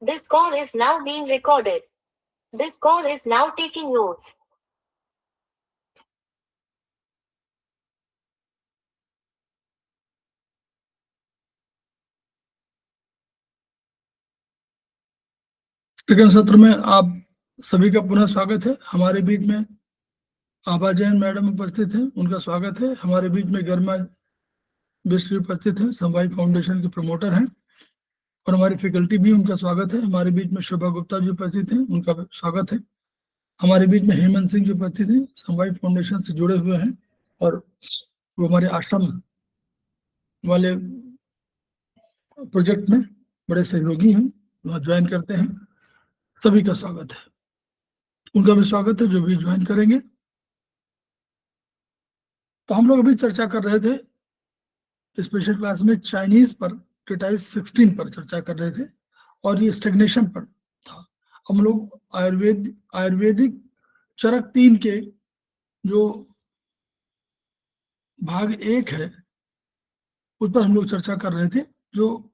This call is now being recorded. This call is now taking notes. Second सत्र में आप सभी का पुनः स्वागत है। हमारे बीच में आभा जैन मैडम उपस्थित हैं, उनका स्वागत है। हमारे बीच में गरिमा बिस्ट्री उपस्थित है, समवाय फाउंडेशन के प्रमोटर हैं और हमारी फैकल्टी भी, उनका स्वागत है। हमारे बीच में शोभा गुप्ता जी उपस्थित हैं, उनका स्वागत है। हमारे बीच में हेमंत सिंह जी उपस्थित हैं, समवाय फाउंडेशन से जुड़े हुए हैं और वो हमारे आश्रम वाले प्रोजेक्ट में बड़े सहयोगी हैं, वहाँ ज्वाइन करते हैं। सभी का स्वागत है, उनका भी स्वागत है जो भी ज्वाइन करेंगे। तो हम लोग अभी चर्चा कर रहे थे स्पेशल क्लास में चाइनीज पर, ट्रीटाइज 16 पर चर्चा कर रहे थे और ये स्टेग्नेशन पर था। हम लोग आयुर्वेदिक चरक 3 के जो भाग 1 है उस पर हम लोग चर्चा कर रहे थे, जो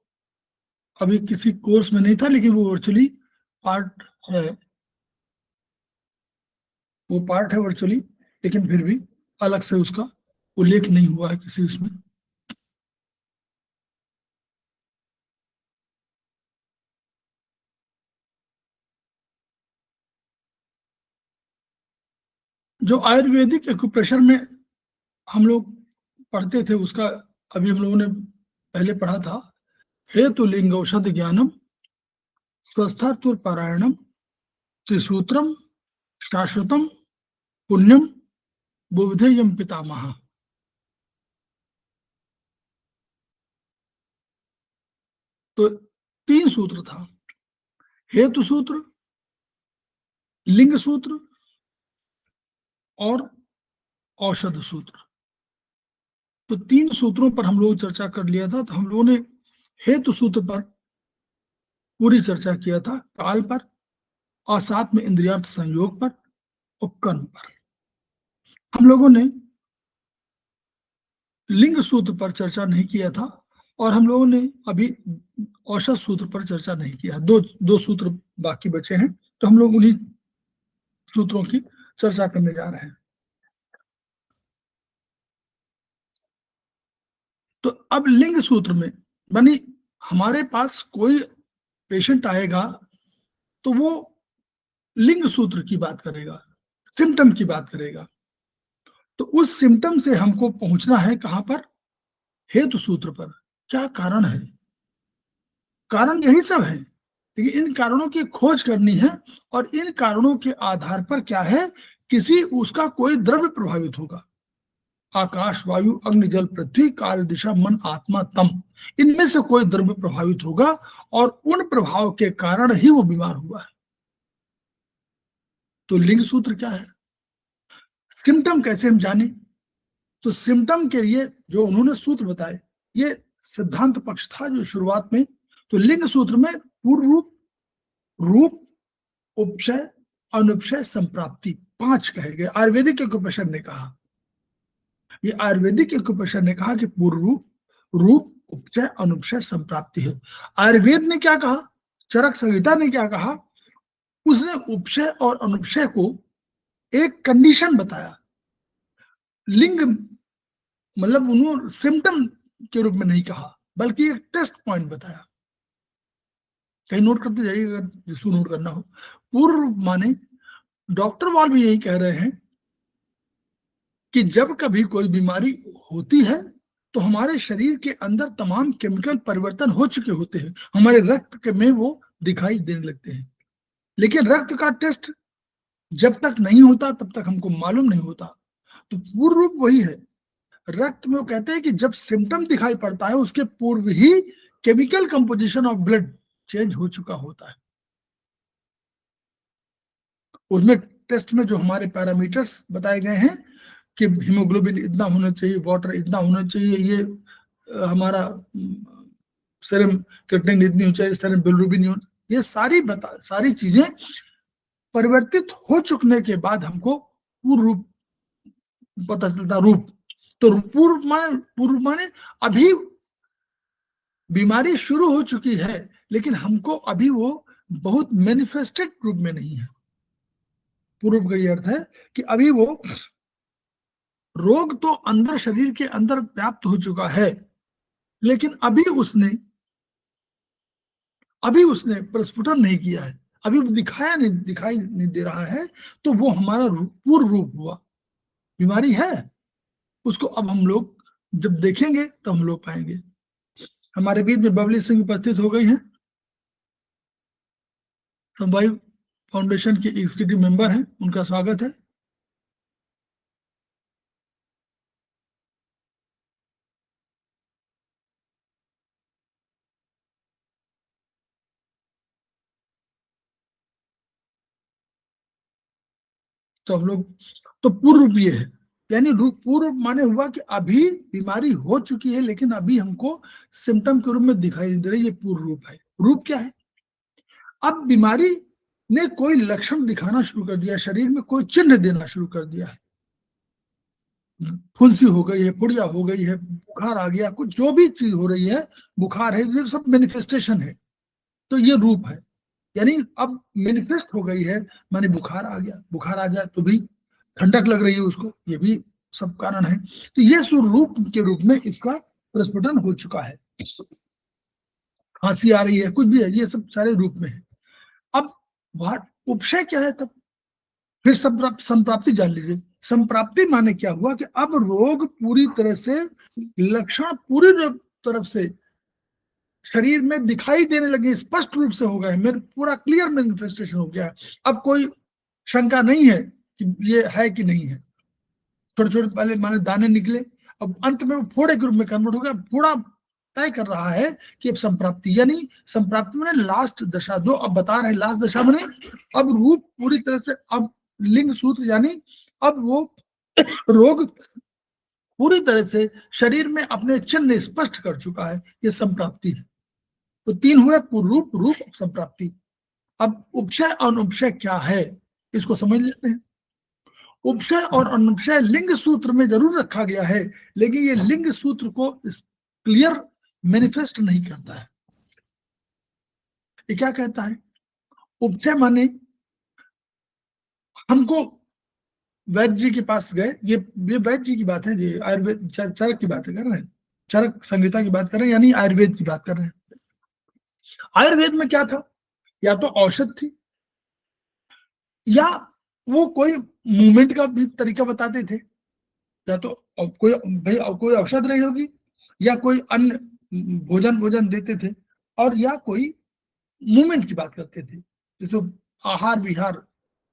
अभी किसी कोर्स में नहीं था लेकिन वो वर्चुअली पार्ट है, वो पार्ट है वर्चुअली, लेकिन फिर भी अलग से उसका उल्लेख नहीं हुआ है किसी उसमें। जो आयुर्वेदिक एक्यूप्रेशर में हम लोग पढ़ते थे उसका अभी हम लोगों ने पहले पढ़ा था। हेतु लिंग औषध ज्ञानम स्वस्थातुर पारायणम त्रिसूत्रम शाश्वतम पुण्यम बुद्धेयम पितामह। तो 3 सूत्र था, हेतु सूत्र, लिंग सूत्र और औषध सूत्र। तो 3 सूत्रों पर हम लोग चर्चा कर लिया था। तो हम लोगों ने हेतु सूत्र पर पूरी चर्चा किया था, काल पर और साथ में इंद्रियार्थ संयोग पर, उपकर्म पर। हम लोगों ने लिंग सूत्र पर चर्चा नहीं किया था और हम लोगों ने अभी औषध सूत्र पर चर्चा नहीं किया। दो सूत्र बाकी बचे हैं, तो हम लोग उन्हीं सूत्रों की चर्चा करने जा रहे हैं। तो अब लिंग सूत्र में मानी हमारे पास कोई पेशेंट आएगा तो वो लिंग सूत्र की बात करेगा, सिम्टम की बात करेगा। तो उस सिम्टम से हमको पहुंचना है कहां पर? हेतु सूत्र पर। क्या कारण है? कारण यही सब है, लेकिन इन कारणों की खोज करनी है और इन कारणों के आधार पर क्या है, किसी उसका कोई द्रव्य प्रभावित होगा। आकाश, वायु, अग्नि, जल, पृथ्वी, काल, दिशा, मन, आत्मा, तम, इनमें से कोई द्रव्य प्रभावित होगा और उन प्रभाव के कारण ही वो बीमार हुआ है। तो लिंग सूत्र क्या है? सिम्टम कैसे हम जाने? तो सिम्टम के लिए जो उन्होंने सूत्र बताए, ये सिद्धांत पक्ष था जो शुरुआत में। तो लिंग सूत्र में पूर्व रूप, रूप, उपचय, अनुपचय, संप्राप्ति 5 कहे गए। आयुर्वेदिक एक्यूप्रेशर ने कहा, ये आयुर्वेदिक एक्यूप्रेशर ने कहा कि पूर्व रूप, रूप, उपचय, अनुपचय, संप्राप्ति है। आयुर्वेद ने क्या कहा? चरक संहिता ने क्या कहा? उसने उपचय और अनुपचय को एक कंडीशन बताया। लिंग मतलब उन्होंने सिम्टम के रूप में नहीं कहा, बल्कि एक टेस्ट पॉइंट बताया। कहीं नोट करते जाइए अगर जिसको नोट करना हो। पूर्व माने डॉक्टर वाल भी यही कह रहे हैं कि जब कभी कोई बीमारी होती है तो हमारे शरीर के अंदर तमाम केमिकल परिवर्तन हो चुके होते हैं, हमारे रक्त में वो दिखाई देने लगते हैं। लेकिन रक्त का टेस्ट जब तक नहीं होता तब तक हमको मालूम नहीं होता। तो पूर्व रूप वही है। रक्त में वो कहते हैं कि जब सिम्टम दिखाई पड़ता है उसके पूर्व ही chemical composition of blood change हो चुका होता है। उसमें टेस्ट में जो हमारे पैरामीटर्स बताए गए हैं कि हीमोग्लोबिन इतना होना चाहिए, वाटर इतना होना चाहिए, ये हमारा सीरम क्रिएटिनिन इतनी होनी चाहिए, सीरम बिलिरुबिन, ये सारी चीजें परिवर्तित हो चुकने के बाद हमको पूर्व रूप पता चलता। रूप तो पूर्व माने अभी बीमारी शुरू हो चुकी है लेकिन हमको अभी वो बहुत मैनिफेस्टेड रूप में नहीं है। पूर्व का ये अर्थ है कि अभी वो रोग तो अंदर शरीर के अंदर व्याप्त हो चुका है, लेकिन अभी उसने प्रस्फुटन नहीं किया है, अभी दिखाई नहीं दे रहा है। तो वो हमारा पूर्व रूप हुआ। बीमारी है, उसको अब हम लोग जब देखेंगे तो हम लोग पाएंगे। हमारे बीच में बबली सिंह उपस्थित हो गई हैं, संवायु फाउंडेशन के एग्जीक्यूटिव मेंबर हैं, उनका स्वागत है। तो हम लोग तो पूर्व रूप ये है, यानी पूर्व माने हुआ कि अभी बीमारी हो चुकी है, लेकिन अभी हमको सिम्टम के रूप में दिखाई दे रही है। ये पूर्व रूप है। रूप क्या है? अब बीमारी ने कोई लक्षण दिखाना शुरू कर दिया, शरीर में कोई चिन्ह देना शुरू कर दिया है। फुंसी हो गई है, पुड़िया हो गई है, बुखार आ गया, कुछ जो भी चीज हो रही है, बुखार है, ये सब मैनिफेस्टेशन है। तो ये रूप है, यानी अब मैनिफेस्ट हो गई है, माने बुखार आ गया। बुखार आ जाए तो भी ठंडक लग रही है उसको, ये भी सब कारण है। तो ये स्वरूप के रूप में इसका प्रस्फुटन हो चुका है। खांसी आ रही है, कुछ भी है, ये सब सारे रूप में है। अब उपशय क्या है? तब फिर संप्राप्ति जान लीजिए। संप्राप्ति माने क्या हुआ कि अब रोग पूरी तरह से, लक्षण पूरी तरफ से शरीर में दिखाई देने लगे, स्पष्ट रूप से हो गए, मेरे पूरा क्लियर मैनिफेस्टेशन हो गया। अब कोई शंका नहीं है कि ये है कि नहीं है। छोटे छोटे पहले माने दाने निकले, अब अंत में वो फोड़े के रूप में कन्वर्ट हो गया। फोड़ा तय कर रहा है कि अब संप्राप्ति, यानी संप्राप्ति माने लास्ट दशा। दो अब बता रहे हैं लास्ट दशा माने अब रूप पूरी तरह से, अब लिंग सूत्र, यानी अब वो रोग पूरी तरह से शरीर में अपने चिन्ह स्पष्ट कर चुका है। ये संप्राप्ति है। तो तीन हुए, पूर्व रूप, रूप, संप्राप्ति। अब उपशय और अनुपशय क्या है, इसको समझ लेते हैं। उपशय और अनुपशय लिंग सूत्र में जरूर रखा गया है, लेकिन ये लिंग सूत्र को क्लियर मैनिफेस्ट नहीं करता है। ये क्या कहता है? उपशय माने हमको वैद्य जी के पास गए, ये वैद्य जी की बात है, ये आयुर्वेद चरक की बात कर रहे हैं, चरक संहिता की बात कर रहे हैं, यानी आयुर्वेद की बात कर रहे हैं। आयुर्वेद में क्या था? या तो औषध थी, या वो कोई मूवमेंट का भी तरीका बताते थे। या तो कोई औषध रही होगी, या कोई अन्य भोजन देते थे, और या कोई मूवमेंट की बात करते थे। जैसे आहार विहार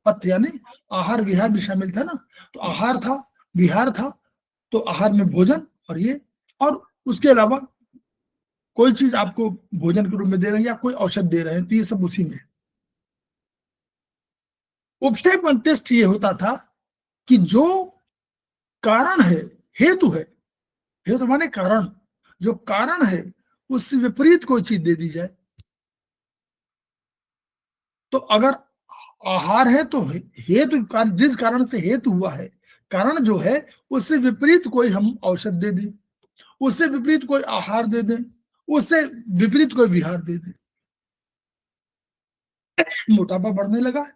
पथ, यानी आहार विहार भी शामिल था ना। तो आहार था, विहार था, तो आहार में भोजन और ये, और उसके अलावा कोई चीज आपको भोजन के रूप में दे रहे हैं या कोई औषध दे रहे हैं, तो ये सब उसी में। उपशय कंटेस्ट ये होता था कि जो कारण है, हेतु है, हेतु माने कारण, जो कारण है उससे विपरीत कोई चीज दे दी जाए। तो अगर आहार है तो हेतु, जिस कारण से हेतु हुआ है, कारण जो है उससे विपरीत कोई हम औषध दे दें, उससे विपरीत कोई आहार दे दें, उससे विपरीत कोई विहार दे दें। मोटापा बढ़ने लगा है,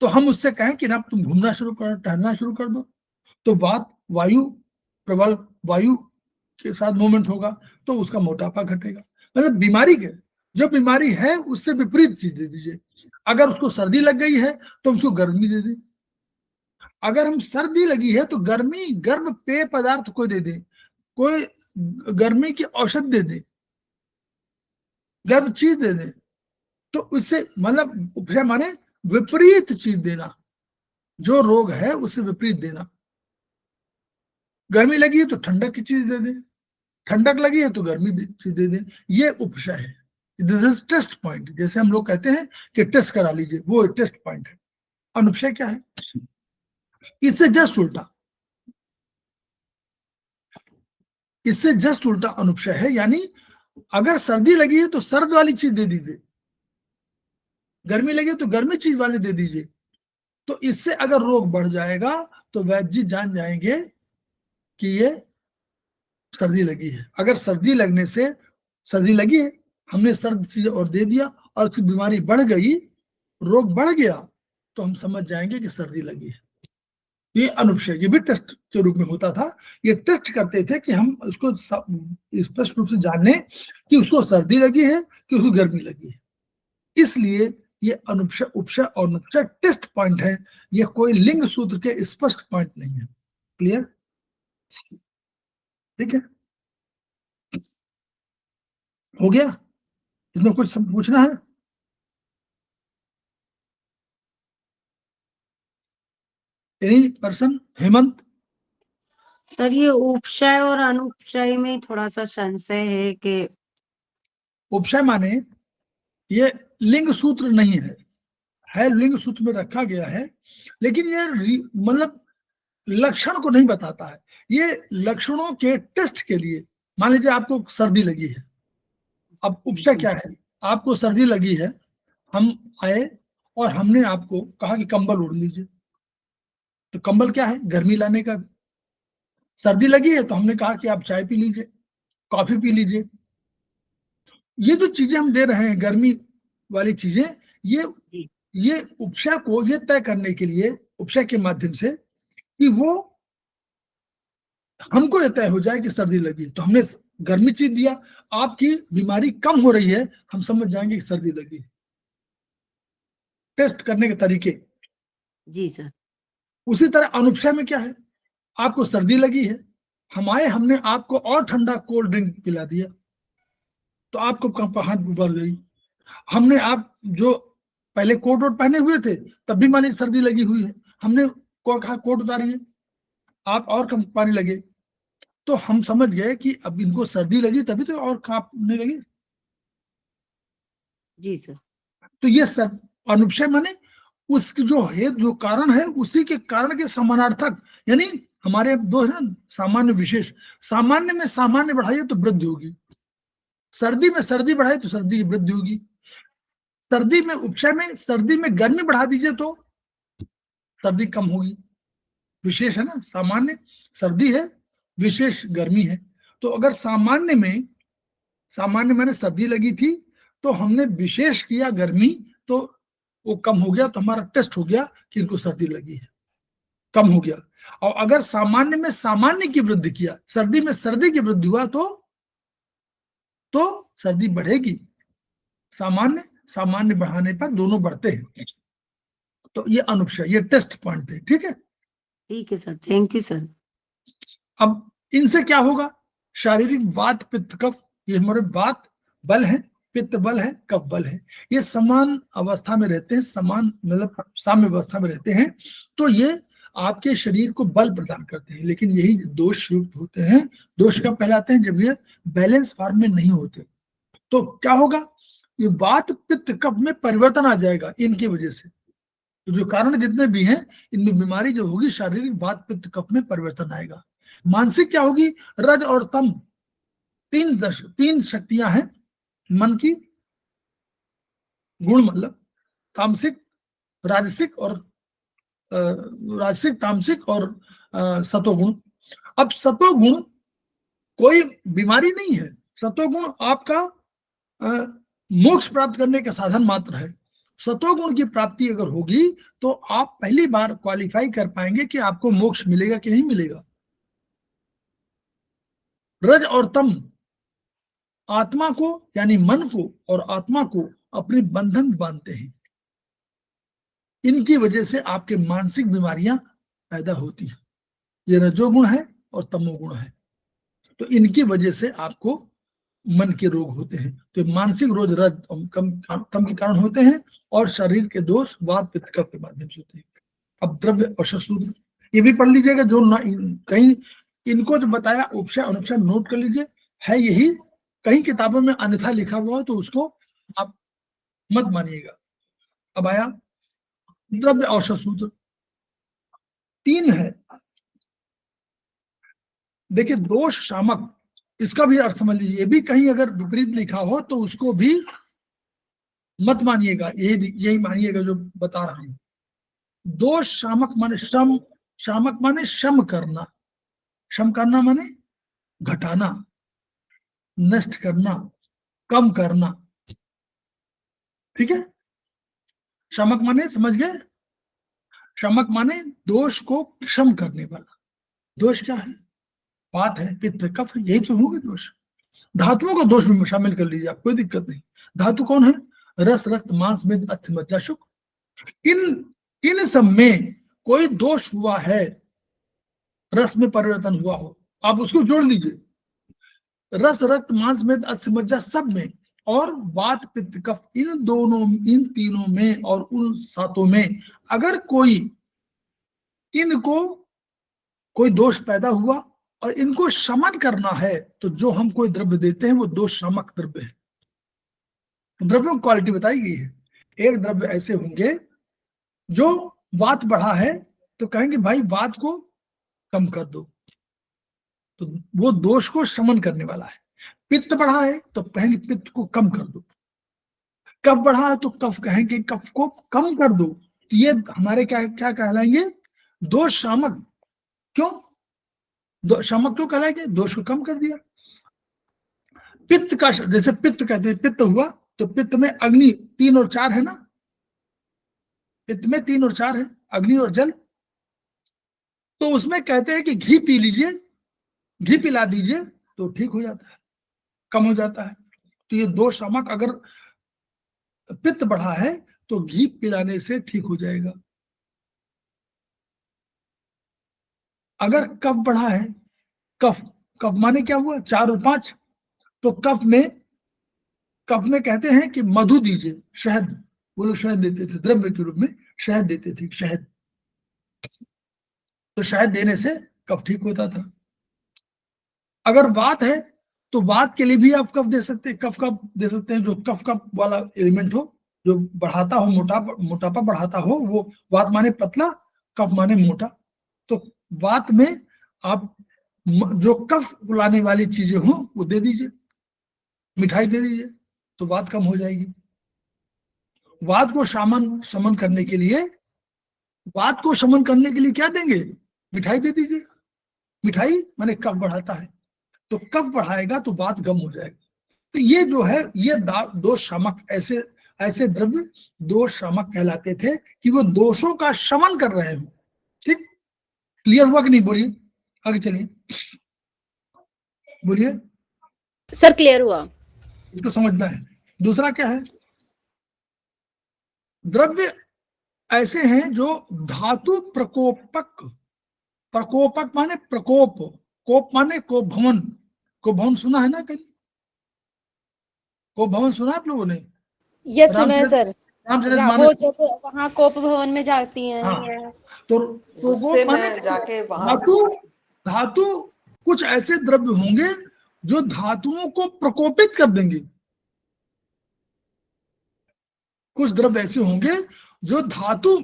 तो हम उससे कहें कि ना तुम घूमना शुरू करो, टहलना शुरू कर दो, तो बात वायु, प्रबल वायु के साथ मूवमेंट होगा, तो उसका मोटापा घटेगा। मतलब बीमारी के, जो बीमारी है उससे विपरीत चीज दे दीजिए। अगर उसको सर्दी लग गई है तो उसको गर्मी दे दें। अगर हम सर्दी लगी है तो गर्म पेय पदार्थ को दे दें, कोई गर्मी की औषध दे दें, गर्म चीज दे दें। तो उससे मतलब उपशय माने विपरीत चीज देना, जो रोग है उससे विपरीत देना। गर्मी लगी है तो ठंडक की चीज दे दें, ठंडक लगी है तो गर्मी चीज दे दें। ये उपशय है। This is test point. जैसे हम लोग कहते हैं कि टेस्ट करा लीजिए, वो टेस्ट पॉइंट है। अनुपशय क्या है? इससे जस्ट उल्टा, इससे जस्ट उल्टा अनुपशय है। यानी अगर सर्दी लगी है तो सर्द वाली चीज दे दीजिए, गर्मी लगी तो गर्मी चीज वाली दे दीजिए। तो इससे अगर रोग बढ़ जाएगा तो वैद्य जी जान जाएंगे कि ये सर्दी लगी है। अगर सर्दी लगने से, सर्दी लगी है, हमने सर्द चीज और दे दिया और उसकी बीमारी बढ़ गई, रोग बढ़ गया, तो हम समझ जाएंगे कि सर्दी लगी है। ये अनुपशय, ये भी टेस्ट के रूप में होता था। ये टेस्ट करते थे कि हम उसको स्पष्ट रूप से जाने कि उसको सर्दी लगी है कि उसको गर्मी लगी है। इसलिए ये अनुपशय, उपशय और अनुपशय टेस्ट पॉइंट है, ये कोई लिंग सूत्र के स्पष्ट पॉइंट नहीं है। क्लियर? ठीक है, हो गया? इसमें कुछ पूछना है? Any person? हेमंत? सर ये उपशय और अनुपशय में थोड़ा सा संशय है कि उपशय माने ये लिंग सूत्र नहीं है लिंग सूत्र में रखा गया है, लेकिन ये मतलब लक्षण को नहीं बताता है। ये लक्षणों के टेस्ट के लिए, मान लीजिए आपको सर्दी लगी है, अब उपशय क्या है? आपको सर्दी लगी है, हम आए और हमने आपको कहा कि कंबल ओढ़ लीजिए, तो कंबल क्या है? गर्मी लाने का। सर्दी लगी है तो हमने कहा कि आप चाय पी लीजिए, कॉफी पी लीजिए। ये जो चीजें हम दे रहे हैं, गर्मी वाली चीजें, ये उपशय को ये तय करने के लिए, उपशय के माध्यम से, कि वो हमको ये तय हो जाए कि सर्दी लगी, तो हमने गर्मी चीज दिया, आपकी बीमारी कम हो रही है, हम समझ जाएंगे कि सर्दी लगी। टेस्ट करने के तरीके। जी सर। उसी तरह अनुपशय में क्या है? आपको सर्दी लगी है, हम आए, हमने आपको और ठंडा कोल्ड ड्रिंक पिला दिया, तो आपको कपहाट बढ़ गई। हमने आप जो पहले कोट वोट पहने हुए थे, तब भी मान लीजिए सर्दी लगी हुई है, हमने कहा कोट उतारिए, आप और कम पानी लगे, तो हम समझ गए कि अब इनको सर्दी लगी, तभी तो और कांपने लगे। जी सर। तो ये सब अनुपशय माने उसकी जो हेतु, जो कारण है, उसी के कारण के समानार्थक, यानी हमारे दो है ना, सामान्य विशेष। सामान्य में सामान्य बढ़ाइए तो वृद्धि होगी, सर्दी में सर्दी बढ़ाए तो सर्दी की वृद्धि होगी। सर्दी में, उपशय में सर्दी में गर्मी बढ़ा दीजिए तो सर्दी कम होगी। विशेष है ना, सामान्य सर्दी है, विशेष गर्मी है। तो अगर सामान्य में, सामान्य मैंने सर्दी लगी थी, तो हमने विशेष किया गर्मी, तो वो कम हो गया, तो हमारा टेस्ट हो गया कि इनको सर्दी लगी है, कम हो गया। और अगर सामान्य में सामान्य की वृद्धि किया, सर्दी में सर्दी की वृद्धि हुआ, तो सर्दी बढ़ेगी। सामान्य सामान्य बढ़ाने पर दोनों बढ़ते हैं। तो ये अनुपशय, ये टेस्ट पॉइंट थे। ठीक है, ठीक है सर, थैंक यू सर। अब इनसे क्या होगा? शारीरिक वात पित्त कफ, ये हमारे वात बल है, पित्त बल है, कफ बल है, ये समान अवस्था में रहते हैं, समान मतलब साम्य अवस्था में रहते हैं, तो ये आपके शरीर को बल प्रदान करते हैं। लेकिन यही दोष युक्त होते हैं। दोष कब कहलाते हैं? जब ये बैलेंस फॉर्म में नहीं होते। तो क्या होगा? ये वात पित्त कफ में परिवर्तन आ जाएगा इनकी वजह से। तो जो कारण जितने भी हैं, इनमें बीमारी जो होगी, शारीरिक वात पित्त कफ में परिवर्तन आएगा। मानसिक क्या होगी? रज और तम, तीन शक्तियां हैं मन की, गुण मतलब तामसिक, राजसिक और राजसिक, तामसिक और सतोगुण। अब सतोगुण कोई बीमारी नहीं है, सतोगुण आपका मोक्ष प्राप्त करने का साधन मात्र है। सतोगुण की प्राप्ति अगर होगी तो आप पहली बार क्वालिफाई कर पाएंगे कि आपको मोक्ष मिलेगा कि नहीं मिलेगा। रज और तम आत्मा को, यानी मन को और आत्मा को अपने बंधन बांधते हैं। इनकी वजह से आपके मानसिक बीमारियां पैदा होती हैं। ये रजोगुण है और तमोगुण है, तो इनकी वजह से आपको मन के रोग होते हैं। तो मानसिक रोग रज तम के कारण होते हैं, और शरीर के दोष वात पित्त कफ के माध्यम से होते हैं। अब द्रव्य औषध सूत्र ये भी पढ़ लीजिएगा, जो कहीं इनको जो बताया उपशय अनुपशय नोट कर लीजिए, है यही। कहीं किताबों में अन्यथा लिखा हुआ है तो उसको आप मत मानिएगा। अब आया द्रव्य औषध सूत्र, 3 है। देखिए, दोष शामक, इसका भी अर्थ समझ लीजिए। ये भी कहीं अगर विपरीत लिखा हो तो उसको भी मत मानिएगा, यही मानिएगा जो बता रहा हूं। दोष शामक माने श्रम, शामक माने शम करना, शम करना माने घटाना, नष्ट करना, कम करना। ठीक है, शमक माने समझ गए, शमक माने दोष को क्षम करने वाला। दोष क्या है? वात है, पित्त, कफ है, यही तो होंगे दोष। धातुओं का दोष भी शामिल कर लीजिए आप, कोई दिक्कत नहीं। धातु कौन है? रस, रक्त, मांस, मेद, अस्थि, मज्जा, शुक्र। इन सब में कोई दोष हुआ है, रस में परिवर्तन हुआ हो, आप उसको जोड़ लीजिए। रस, रक्त, मांस, मेद, अस्थि, मज्जा सब में, और वात, पित्त, कफ, इन तीनों में और उन सातों में अगर इनको कोई दोष पैदा हुआ और इनको शमन करना है, तो जो हम कोई द्रव्य देते हैं वो दोष शामक द्रव्य है। द्रव्यों की क्वालिटी बताई गई है। एक द्रव्य ऐसे होंगे जो वात बढ़ा है तो कहेंगे भाई वात को कम कर दो, तो वो दोष को शमन करने वाला है। पित्त बढ़ा है तो कहेंगे पित्त को कम कर दो। कफ बढ़ा है तो कफ कहेंगे कफ को कम कर दो। तो ये हमारे क्या क्या कहलाएंगे? दोष शामक। क्यों शामक क्यों कहलाएंगे? दोष को कम कर दिया। पित्त का, जैसे पित्त कहते हैं, पित्त हुआ तो पित्त में अग्नि 3 और 4 है ना, पित्त में 3 और 4 है, अग्नि और जल। तो उसमें कहते हैं कि घी पी लीजिए, घी पिला दीजिए तो ठीक हो जाता है, कम हो जाता है। तो ये दोष शामक, अगर पित्त बढ़ा है तो घी पिलाने से ठीक हो जाएगा। अगर कफ बढ़ा है, कफ कफ माने क्या हुआ? 4 और 5, तो कफ में कहते हैं कि मधु दीजिए, शहद, वो लोग शहद देते थे, द्रव्य के रूप में शहद देते थे, शहद। तो शहद देने से कफ ठीक होता था। अगर वात है तो वात के लिए भी आप कफ दे सकते हैं, कफ का दे सकते हैं, जो कफ का वाला एलिमेंट हो, जो बढ़ाता हो, मोटापा बढ़ाता हो, वो वात माने पतला, कफ माने मोटा। तो वात में आप जो कफ लाने वाली चीजें हो वो दे दीजिए, मिठाई दे दीजिए तो वात कम हो जाएगी। वात को शमन करने के लिए, वात को शमन करने के लिए क्या देंगे? मिठाई दे दीजिए। मिठाई माने कफ बढ़ाता है, तो कफ बढ़ाएगा तो वात कम हो जाएगा। तो ये जो है, ये दोष शामक, ऐसे द्रव्य दोष शामक कहलाते थे कि वो दोषों का शमन कर रहे हो। ठीक, क्लियर हुआ कि नहीं? बोलिए, आगे चलिए, बोलिए। सर क्लियर हुआ। इसको समझना है। दूसरा क्या है? द्रव्य ऐसे हैं जो धातु प्रकोपक माने प्रकोप, कोप माने कोप भवन। कोप भवन सुना है ना कहीं? कोप भवन सुना है आप लोगों ने? यस सुना है सर। वो जब वहाँ कोप भवन में जाती हैं। हाँ, तो उससे मैं जाके वहां धातु कुछ ऐसे द्रव्य होंगे जो धातुओं को प्रकोपित कर देंगे। कुछ द्रव्य ऐसे होंगे जो धातु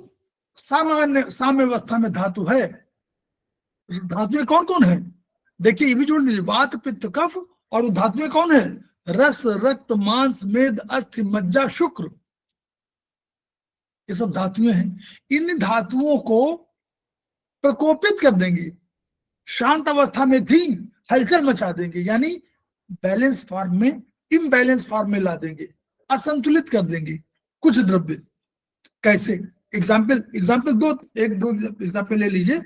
साम्य अवस्था में धातु है। धातुएं कौन कौन है? देखिए, ये भी जोड़ लीजिए, वात, पित्त, कफ, और धातुएं कौन है? रस, रक्त, मांस, मेद, अस्थि, मज्जा, शुक्र। ये सब धातुएं हैं। इन धातुओं को प्रकोपित कर देंगे, शांत अवस्था में थी हलचल मचा देंगे, यानी बैलेंस फॉर्म में इम्बैलेंस फॉर्म में ला देंगे, असंतुलित कर देंगे कुछ द्रव्य। कैसे? एग्जाम्पल दो एग्जाम्पल ले लीजिए।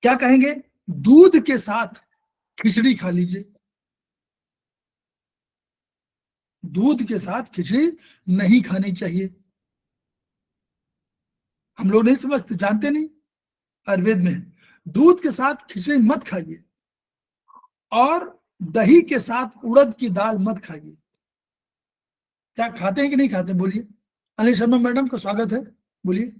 क्या कहेंगे? दूध के साथ खिचड़ी खा लीजिए। दूध के साथ खिचड़ी नहीं खानी चाहिए। हम लोग नहीं समझते, जानते नहीं, आयुर्वेद में दूध के साथ खिचड़ी मत खाइए, और दही के साथ उड़द की दाल मत खाइए। क्या खाते हैं कि नहीं खाते? बोलिए। अनिल शर्मा मैडम का स्वागत है, बोलिए।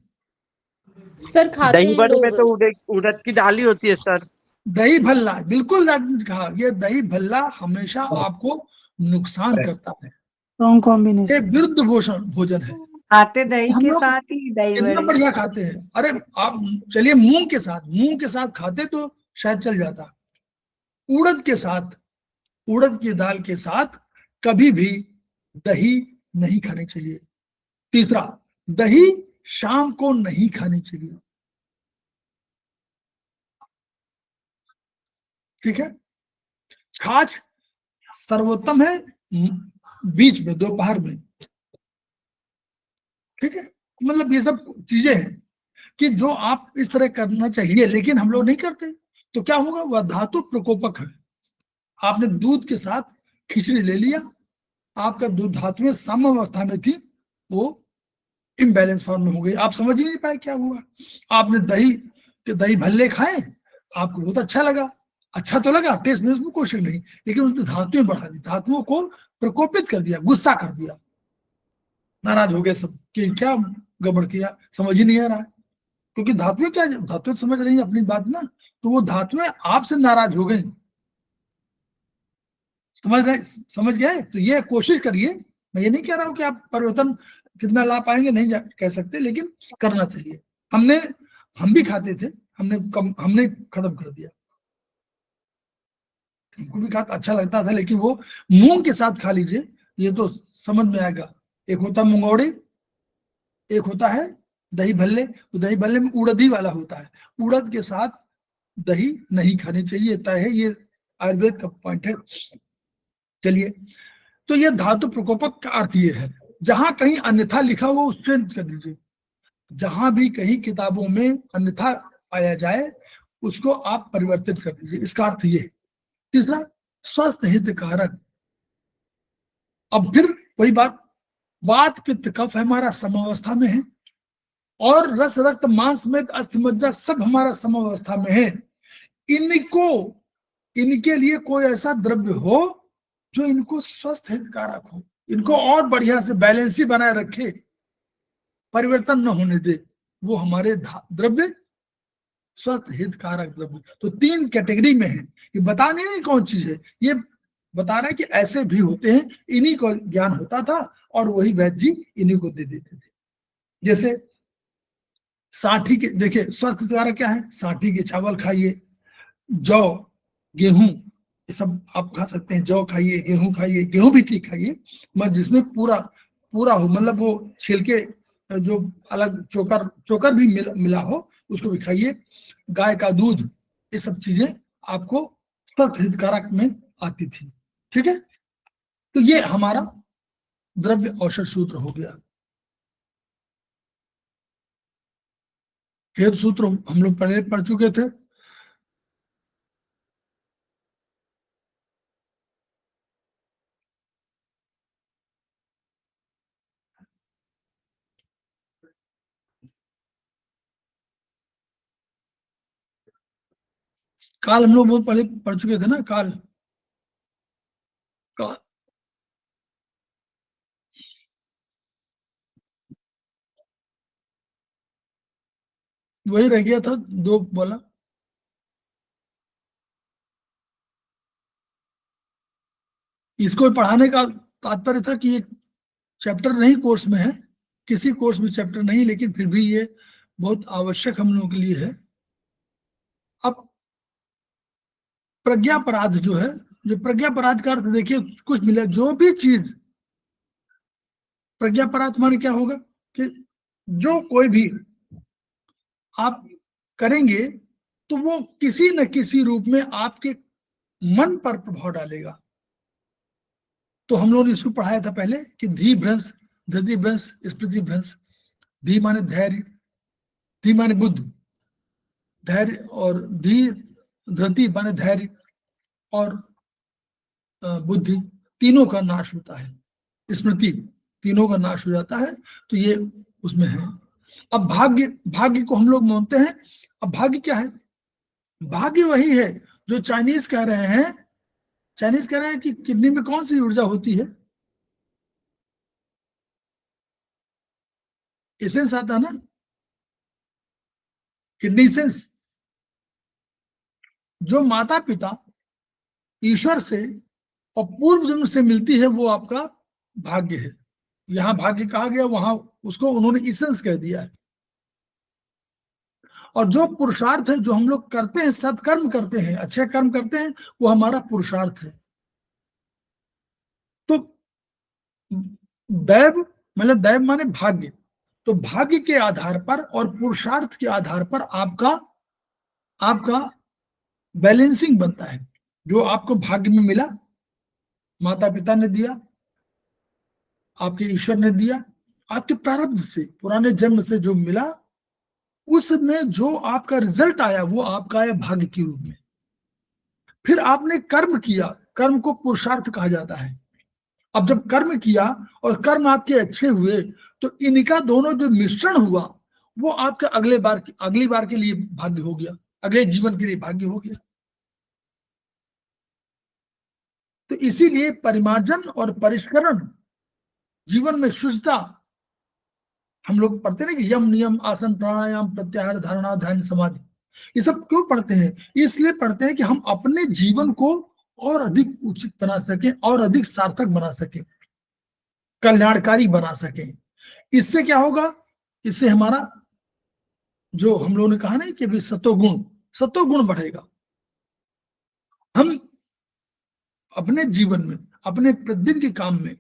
सर खाते दही हैं बड़े में लोग। तो उड़द की दाल ही होती है सर। दही भल्ला, बिल्कुल कहा, ये दही भल्ला हमेशा आपको नुकसान करता है। Wrong combination. ये विरुद्ध भोजन है। खाते दही हम के लोग साथ ही दही इतना बड़े। बढ़िया खाते हैं। अरे आप चलिए मूंग के साथ खाते तो शायद चल जाता। उड़द की दाल के साथ कभी भी दही नहीं खानी चाहिए। तीसरा, दही शाम को नहीं खानी चाहिए। ठीक है। छाछ सर्वोत्तम है बीच में, दोपहर में। ठीक है, मतलब ये सब चीजें हैं कि जो आप इस तरह करना चाहिए, लेकिन हम लोग नहीं करते। तो क्या होगा, वह धातु प्रकोपक है। आपने दूध के साथ खिचड़ी ले लिया, आपका दूध धातुएं साम्यावस्था में थी, वो इम्बैलेंस फॉर्म में हो गई, आप समझ ही नहीं पाए क्या हुआ। आपने दही भल्ले खाए, आपको बहुत अच्छा लगा, अच्छा तो लगा, टेस्ट में उसमें कोई शक नहीं, लेकिन उसने धातुएं बढ़ा दी, धातुओं को प्रकोपित कर दिया, गुस्सा कर दिया, नाराज हो गए सब कि क्या गड़बड़ किया, समझ ही नहीं आ रहा है। क्योंकि धातुएं क्या, धातुएं समझ रही है अपनी बात ना, तो वो धातुएं आपसे नाराज हो गई, समझ गए। तो ये कोशिश करिए, मैं ये नहीं कह रहा हूं कि आप परिवर्तन कितना ला पाएंगे, नहीं कह सकते, लेकिन करना चाहिए। हम भी खाते थे, हमने खत्म कर दिया, हमको भी खाता अच्छा लगता था, लेकिन वो मूंग के साथ खा लीजिए, ये तो समझ में आएगा। एक होता मुंगौड़ी, एक होता है दही भल्ले, तो दही भल्ले में उड़दी वाला होता है, उड़द के साथ दही नहीं खानी चाहिए, तय है, ये आयुर्वेद का पॉइंट है। चलिए, तो ये धातु प्रकोपक का अर्थ ये है। जहां कहीं अन्यथा लिखा हुआ उससे कर दीजिए, जहां भी कहीं किताबों में अन्यथा पाया जाए उसको आप परिवर्तित कर दीजिए, इसका अर्थ ये है। तीसरा, स्वस्थ हितकारक। अब फिर वही बात, वात पित्त कफ हमारा समावस्था में है, और रस रक्त मांस में अस्थि मज्जा सब हमारा समावस्था में है। इनके लिए कोई ऐसा द्रव्य हो जो इनको स्वस्थ हितकारक हो, इनको और बढ़िया से बैलेंस ही बनाए रखे, परिवर्तन न होने दे, वो हमारे द्रव्य स्वस्थ हितकारक द्रव्य। तो 3 कैटेगरी में है, ये बताने नहीं कौन चीज है, ये बता रहा है कि ऐसे भी होते हैं, इन्हीं को ज्ञान होता था और वही वैद्य जी इन्हीं को दे देते थे। जैसे साठी के, देखिए स्वस्थ हितकारक क्या है, साठी के चावल खाइए, जौ गेहूं ये सब आप खा सकते हैं, जौ खाइए, खाइए, गेहूं भी ठीक खाइए, मगर जिसमें पूरा हो, मतलब वो छिलके जो अलग चोकर भी मिला हो उसको भी खाइए। गाय का दूध, ये सब चीजें आपको स्वस्थ हितकारक में आती थी। ठीक है, तो ये हमारा द्रव्य औषध सूत्र हो गया। हेतु सूत्र हम लोग पहले पढ़ चुके थे। काल हम लोग बहुत पहले पढ़ चुके थे ना, काल वही रह गया था 2 बोला। इसको पढ़ाने का तात्पर्य था कि एक चैप्टर नहीं कोर्स में है, किसी कोर्स में चैप्टर नहीं, लेकिन फिर भी ये बहुत आवश्यक हम लोगों के लिए है। अब प्रज्ञापराध जो है, जो प्रज्ञापराध का अर्थ देखिए, कुछ मिला, जो भी चीज प्रज्ञापराध माने क्या होगा कि जो कोई भी आप करेंगे तो वो किसी न किसी रूप में आपके मन पर प्रभाव डालेगा। तो हम लोगों ने इसको पढ़ाया था पहले कि धी भ्रंश, धृति भ्रंश, स्मृति भ्रंश। धी माने धैर्य, धी माने बुद्धि, धैर्य, और धी धृति माने धैर्य और बुद्धि, तीनों का नाश होता है, स्मृति तीनों का नाश हो जाता है, तो ये उसमें है। अब भाग्य को हम लोग मानते हैं। अब भाग्य क्या है, भाग्य वही है जो चाइनीज कह रहे हैं, कि किडनी में कौन सी ऊर्जा होती है, एसेंस आता है ना, किडनी एसेंस, जो माता पिता ईश्वर से और पूर्व जन्म से मिलती है, वो आपका भाग्य है। यहां भाग्य कहा गया, वहां उसको उन्होंने एसेंस कह दिया है। और जो पुरुषार्थ है जो हम लोग करते हैं, सत्कर्म करते हैं, अच्छे कर्म करते हैं, वो हमारा पुरुषार्थ है। तो दैव मतलब दैव माने भाग्य, तो भाग्य के आधार पर और पुरुषार्थ के आधार पर आपका बैलेंसिंग बनता है। जो आपको भाग्य में मिला, माता पिता ने दिया, आपके ईश्वर ने दिया, आपके प्रारब्ध से, पुराने जन्म से जो मिला, उसमें जो आपका रिजल्ट आया वो आपका आया भाग्य के रूप में। फिर आपने कर्म किया, कर्म को पुरुषार्थ कहा जाता है। अब जब कर्म किया और कर्म आपके अच्छे हुए, तो इनका दोनों जो मिश्रण हुआ वो आपके अगली बार के लिए भाग्य हो गया, अगले जीवन के लिए भाग्य हो गया। तो इसीलिए परिमार्जन और परिष्करण, जीवन में शुद्धता, हम लोग पढ़ते हैं कि यम नियम आसन प्राणायाम प्रत्याहार धारणा ध्यान समाधि, ये सब क्यों पढ़ते हैं? इसलिए पढ़ते हैं कि हम अपने जीवन को और अधिक उचित बना सकें, और अधिक सार्थक बना सकें, कल्याणकारी बना सकें। इससे क्या होगा? इससे हमारा जो हम लोगों ने कहा ना कि भी सत्वगुण बढ़ेगा। हम अपने जीवन में, अपने प्रतिदिन के काम में,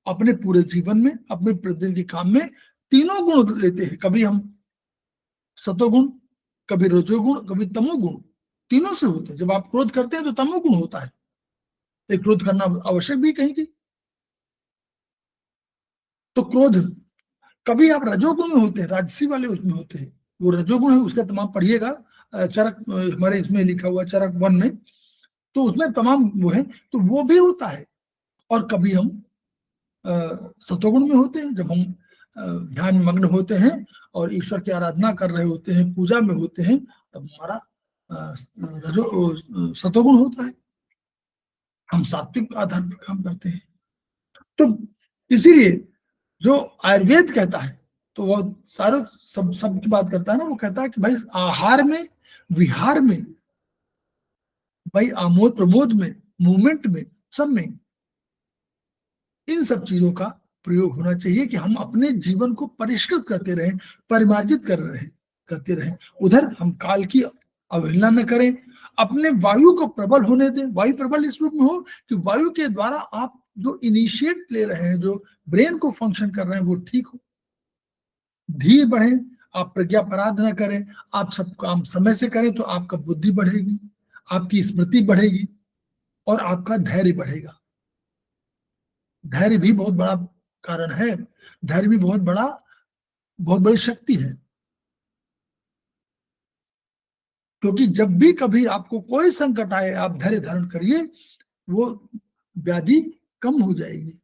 अपने पूरे जीवन में, अपने प्रतिदिन के काम में तीनों गुण लेते हैं। कभी हम सत्वगुण, कभी रजोगुण, कभी तमोगुण, तीनों से होते हैं। जब आप क्रोध करते हैं तो तमोगुण होता है, तो क्रोध करना आवश्यक भी कहीं कहीं। तो क्रोध, कभी आप रजोगुण में होते हैं, राजसी वाले उसमें होते हैं, वो रजोगुण है, उसका तमाम पढ़िएगा, चरक हमारे इसमें लिखा हुआ चरक 1 में, तो उसमें तमाम वो है, तो वो भी होता है। और कभी हम सतोगुण में होते हैं, जब हम ध्यान में मग्न होते हैं और ईश्वर की आराधना कर रहे होते हैं, पूजा में होते हैं, तब हमारा सतोगुण होता है, हम सात्विक आधार पर काम करते हैं। तो इसीलिए जो आयुर्वेद कहता है, तो वो सारे सब की बात करता है ना, वो कहता है कि भाई आहार में, विहार में, भाई आमोद प्रमोद में, मूवमेंट में, सब में इन सब चीजों का प्रयोग होना चाहिए कि हम अपने जीवन को परिष्कृत करते रहें, परिमार्जित करते रहें। उधर हम काल की अवहेलना न करें, अपने वायु को प्रबल होने दें। वायु प्रबल इस रूप में हो कि वायु के द्वारा आप जो इनिशिएट ले रहे हैं, जो ब्रेन को फंक्शन कर रहे हैं, वो ठीक हो, धीर बढ़े, आप प्रज्ञापराध न करें, आप सब काम समय से करें, तो आपका बुद्धि बढ़ेगी, आपकी स्मृति बढ़ेगी और आपका धैर्य बढ़ेगा। धैर्य भी बहुत बड़ा कारण है, धैर्य भी बहुत बड़ी शक्ति है। क्योंकि जब भी कभी आपको कोई संकट आए, आप धैर्य धारण करिए, वो व्याधि कम हो जाएगी,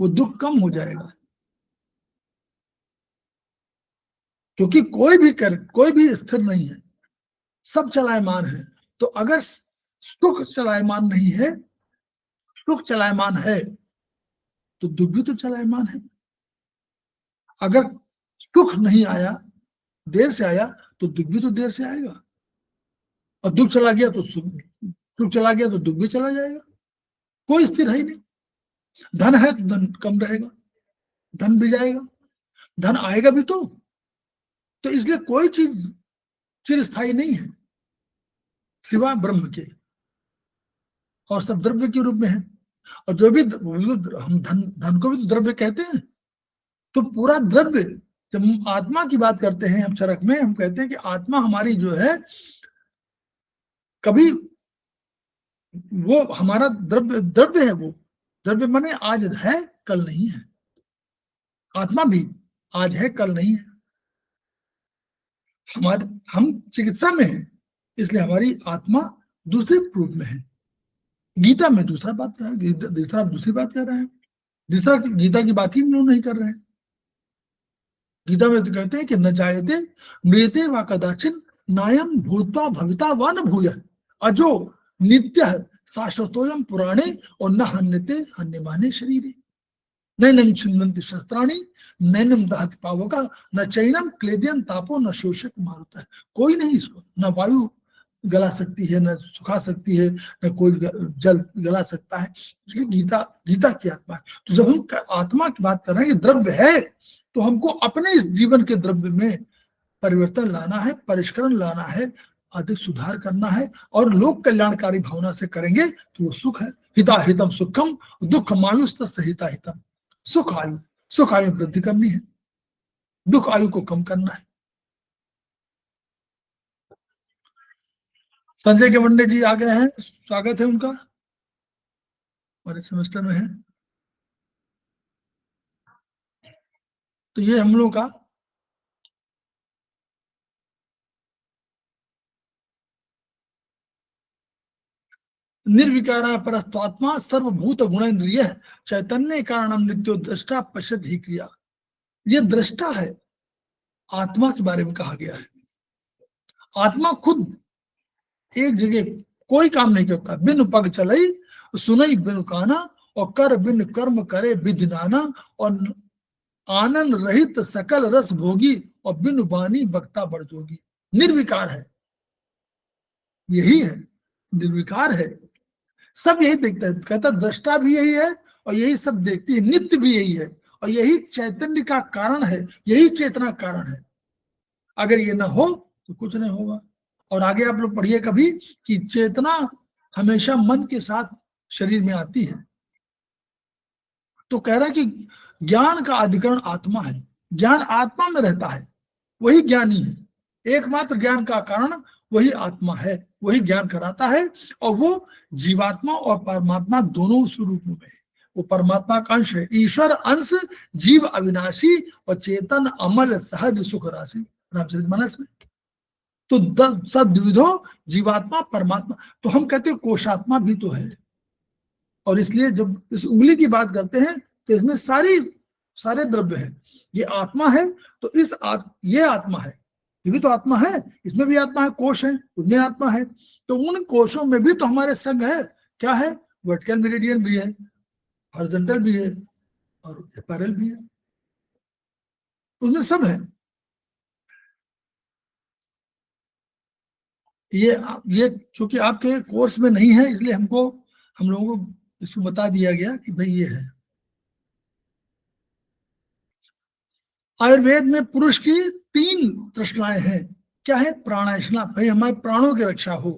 वो दुख कम हो जाएगा। क्योंकि कोई भी स्थिर नहीं है, सब चलायमान है। तो अगर सुख चलायमान नहीं है, सुख चलायमान है, तो दुख भी तो चलायमान है। अगर सुख नहीं आया, देर से आया, तो दुख भी तो देर से आएगा, और दुख चला गया तो सुख चला गया तो दुख भी चला जाएगा। कोई स्थिर है ही नहीं। धन है तो धन कम रहेगा, धन भी जाएगा, धन आएगा भी तो इसलिए कोई चीज चिरस्थायी नहीं है सिवा ब्रह्म के, और सब द्रव्य के रूप में है। और जो भी हम धन को भी तो द्रव्य कहते हैं। तो पूरा द्रव्य, जब हम आत्मा की बात करते हैं, हम चरक में हम कहते हैं कि आत्मा हमारी जो है, कभी वो हमारा द्रव्य है, वो द्रव्य माने आज है कल नहीं है। आत्मा भी आज है कल नहीं है। हम चिकित्सा में हैं, इसलिए हमारी आत्मा दूसरे रूप में है। गीता में दूसरा बात कहा, दूसरा दूसरी बात कह रहा है, दूसरा गीता की बात ही हम लोग नहीं कर रहे हैं। गीता में तो कहते हैं कि न जायते मृते व कदाचिन नायम भूत्वा भविता व न भूय अजो नित्य शाश्वतोयम पुराणे और न हन्यते हन्यमाने शरीरे नैनम छिन्नन्ति शस्त्राणि नैनम दहति पावका न चैनम क्लेदियन तापो न शोषक मारुता। कोई नहीं इसको, न वायु गला सकती है, न सुखा सकती है, न कोई जल गला सकता है। ये गीता की आत्मा है। तो जब हम आत्मा की बात कर रहे हैं कि द्रव्य है, तो हमको अपने इस जीवन के द्रव्य में परिवर्तन लाना है, परिष्करण लाना है, अधिक सुधार करना है, और लोक कल्याणकारी भावना से करेंगे तो वो सुख है। हिता हितम सुखम दुख मायुस्त हिता हितम। सुख आयु वृद्धि करनी है, दुख आयु को कम करना है। संजय के वंडे जी आ गए हैं, स्वागत है उनका, हमारे सेमेस्टर में है। तो ये हम लोग का निर्विकारा परस्त्वात्मा सर्वभूत गुणेन्द्रिय चैतन्य कारणम नित्यो दृष्टा पश्यत ही क्रिया। ये दृष्टा है, आत्मा के बारे में कहा गया है। आत्मा खुद एक जगह कोई काम नहीं करता, बिन पग चलई सुनई बिन काना और कर बिन कर्म करे विधि नाना और आनंद रहित सकल रस भोगी और बिन बानी बक्ता बड़ जोगी। निर्विकार है, यही है, निर्विकार है, सब यही देखता है। कहता दृष्टा भी यही है और यही सब देखती है, नित्य भी यही है और यही चैतन्य का कारण है, यही चेतना कारण है। अगर ये ना हो तो कुछ नहीं होगा। और आगे आप लोग पढ़िए कभी कि चेतना हमेशा मन के साथ शरीर में आती है। तो कह रहा है कि ज्ञान का अधिकरण आत्मा है, ज्ञान आत्मा में रहता है, वही ज्ञानी है। एकमात्र ज्ञान का कारण वही आत्मा है, वही ज्ञान कराता है और वो जीवात्मा और परमात्मा दोनों स्वरूप में है। वो परमात्मा का अंश है, ईश्वर अंश, जीव अविनाशी और चेतन अमल सहज सुख राशि, रामचरितमानस में। तो सद्विधो जीवात्मा परमात्मा, तो हम कहते हैं कोशात्मा भी तो है। और इसलिए जब इस उंगली की बात करते हैं तो इसमें सारे द्रव्य है। ये आत्मा है तो ये आत्मा है, ये भी तो आत्मा है, इसमें भी आत्मा है, कोश है, उसमें आत्मा है। तो उन कोशों में भी तो हमारे संग है। क्या है? वर्टिकल मेरिडियन भी है, हॉरिजॉन्टल भी है और स्पाइरल भी है, उसमें सब है। ये चूंकि आपके कोर्स में नहीं है इसलिए हम लोगों को इसको बता दिया गया कि भाई ये है। आयुर्वेद में पुरुष की 3 तृष्णाएं हैं। क्या है? प्राणायशना, भाई हमारे प्राणों की रक्षा हो।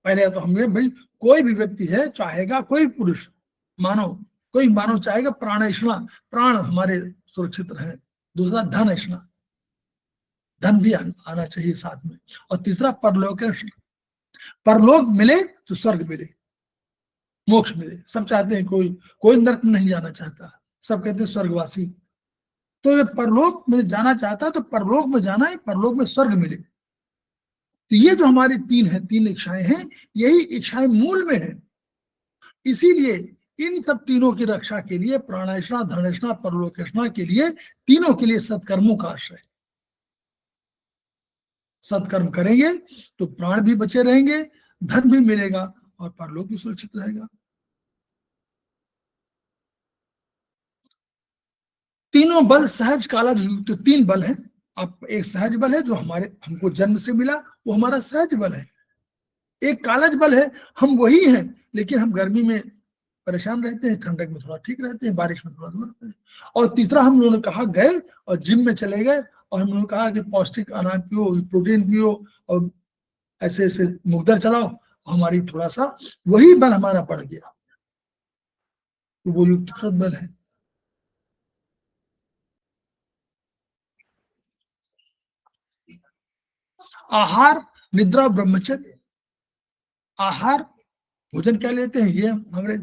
पहले तो हमें भाई कोई भी व्यक्ति है चाहेगा, कोई पुरुष कोई मानव चाहेगा प्राणायशना, प्राण हमारे सुरक्षित रहे। दूसरा धन ऐशना, धन भी आना चाहिए साथ में। और तीसरा परलोक, परलोक मिले तो स्वर्ग मिले, मोक्ष मिले। सब चाहते हैं, कोई नरक में नहीं जाना चाहता, सब कहते हैं स्वर्गवासी। तो ये परलोक में जाना चाहता है तो परलोक में जाना है, परलोक में स्वर्ग मिले। तो ये जो हमारी 3 इच्छाएं हैं, यही इच्छाएं मूल में है। इसीलिए इन सब तीनों की रक्षा के लिए प्राणायशना, धनेशना, परलोकेशना के लिए, तीनों के लिए सत्कर्मों का आश्रय। सत्कर्म करेंगे तो प्राण भी बचे रहेंगे, धन भी मिलेगा और परलोक भी सुरक्षित रहेगा। तीनों बल सहज काला, तो 3 बल है। अब एक सहज बल है जो हमको जन्म से मिला, वो हमारा सहज बल है। एक कालज बल है, हम वही हैं लेकिन हम गर्मी में परेशान रहते हैं, ठंडक में थोड़ा ठीक रहते हैं, बारिश में थोड़ा दूर रहते हैं। और तीसरा हम लोगों ने कहा गए और जिम में चले गए और हम लोगों ने कहा कि पौष्टिक अनाज पियो, प्रोटीन पियो और ऐसे ऐसे मुकदर चलाओ, हमारी थोड़ा सा वही बल हमारा बढ़ गया, तो वो युक्त बल है। आहार, निद्रा, ब्रह्मचर्य। आहार, भोजन क्या लेते हैं, ये हमारे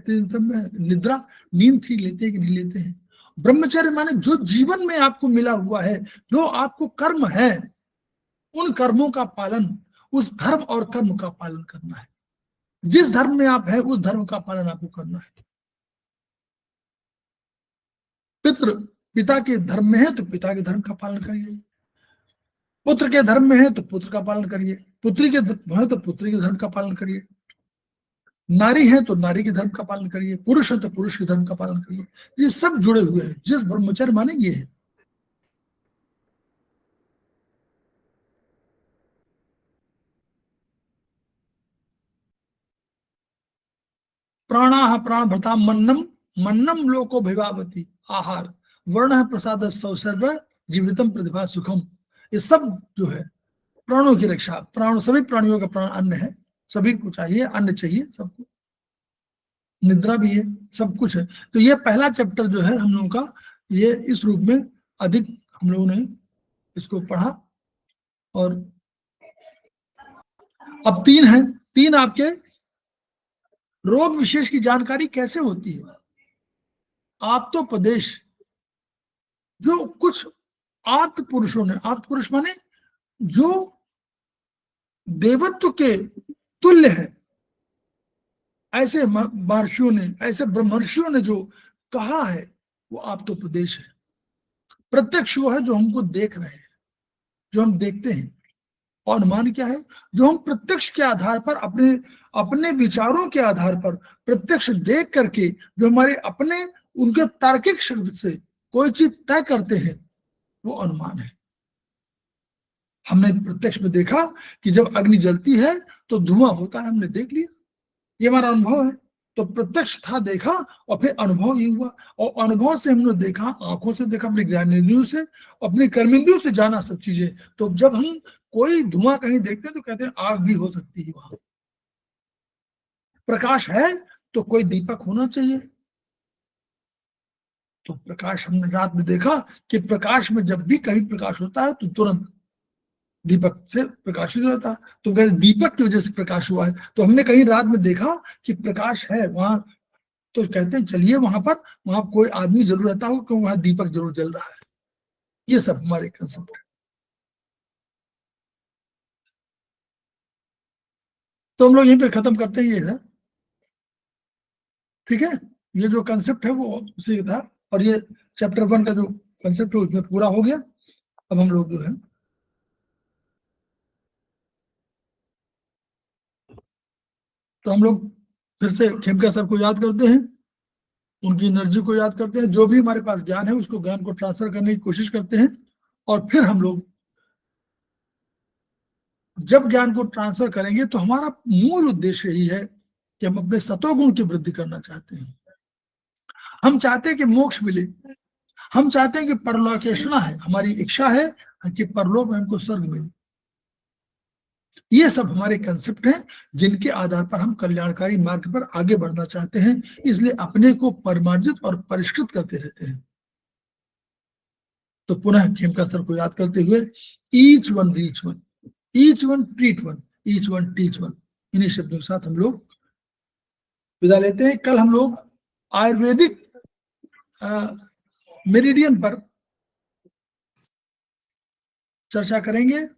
निद्रा, नींद ठीक लेते हैं कि नहीं लेते हैं। ब्रह्मचर्य माने जो जीवन में आपको मिला हुआ है, जो आपको कर्म है, उन कर्मों का पालन, उस धर्म और कर्म का पालन करना है। जिस धर्म में आप हैं उस धर्म का पालन आपको करना है। पिता के धर्म में है तो पिता के धर्म का पालन करिए, पुत्र के धर्म में है तो पुत्र का पालन करिए, पुत्री के है तो पुत्री के धर्म का पालन करिए, नारी है तो नारी के धर्म का पालन करिए, पुरुष है तो पुरुष के धर्म का पालन करिए। ये सब जुड़े हुए हैं। जिस ब्रह्मचर्य माने ये है। प्राणाः प्राणभृता मन्नम लोको भिवावती आहार वर्ण प्रसाद सौसर्व जीवितम प्रतिभा सुखम। ये सब जो है प्राणों की रक्षा, सभी प्राणियों का प्राण अन्न है, सभी को चाहिए, अन्न चाहिए सबको, निद्रा भी है, सब कुछ है। तो ये पहला चैप्टर जो है हम लोगों का, ये इस रूप में अधिक हम लोगों ने इसको पढ़ा। और अब 3 है, 3 आपके रोग विशेष की जानकारी कैसे होती है। आप तो प्रदेश जो कुछ आत्म पुरुषों ने, आत्म पुरुष माने जो देवत्व के तुल्य है, ऐसे महर्षियों ने, ऐसे ब्रह्मर्षियों ने जो कहा है वो आप्तोपदेश है। प्रत्यक्ष वो है जो हमको देख रहे हैं, जो हम देखते हैं। और अनुमान क्या है? जो हम प्रत्यक्ष के आधार पर, अपने अपने विचारों के आधार पर प्रत्यक्ष देख करके जो हमारे अपने उनके तार्किक शब्द से कोई चीज तय करते हैं, वो अनुमान है। हमने प्रत्यक्ष में देखा कि जब अग्नि जलती है तो धुआं होता है, हमने देख लिया, ये हमारा अनुभव है। तो प्रत्यक्ष था, देखा, और फिर अनुभव ये हुआ, और अनुभव से हमने देखा, आंखों से देखा, अपने ज्ञानेंद्रियों से, अपने कर्मेंद्रियों से जाना सब चीजें। तो जब हम कोई धुआं कहीं देखते हैं तो कहते हैं आग भी हो सकती है वहां। प्रकाश है तो कोई दीपक होना चाहिए। तो प्रकाश हमने रात में देखा कि प्रकाश में जब भी कहीं प्रकाश होता है तो तुरंत दीपक से प्रकाशित होता है। तो कहते दीपक की वजह से प्रकाश हुआ है। तो हमने कहीं रात में देखा कि प्रकाश है वहां, तो कहते हैं चलिए वहां कोई आदमी जरूर रहता हो, क्योंकि वहां दीपक जरूर जल रहा है। ये सब हमारे कंसेप्ट है। तो हम लोग यहीं पे खत्म करते हैं ये है, ठीक है। ये जो कंसेप्ट है वो उसी था, और ये चैप्टर 1 का जो कंसेप्ट है उसमें पूरा हो गया। अब हम लोग जो है तो हम लोग फिर से खेमका सर को याद करते हैं, उनकी एनर्जी को याद करते हैं, जो भी हमारे पास ज्ञान है उसको ज्ञान को ट्रांसफर करने की कोशिश करते हैं। और फिर हम लोग जब ज्ञान को ट्रांसफर करेंगे तो हमारा मूल उद्देश्य यही है कि हम अपने सतोगुण की वृद्धि करना चाहते हैं। हम चाहते हैं कि मोक्ष मिले, हम चाहते हैं कि परलोकेशना है, हमारी इच्छा है कि परलोक में हमको स्वर्ग मिले। ये सब हमारे कंसेप्ट हैं जिनके आधार पर हम कल्याणकारी मार्ग पर आगे बढ़ना चाहते हैं। इसलिए अपने को परिमार्जित और परिष्कृत करते रहते हैं। तो पुनः खेमका सर को याद करते हुए each one reach one, each one treat one, each one teach one, इन्हीं शब्दों के साथ हम लोग विदा लेते हैं। कल हम लोग आयुर्वेदिक मेरिडियन पर चर्चा करेंगे।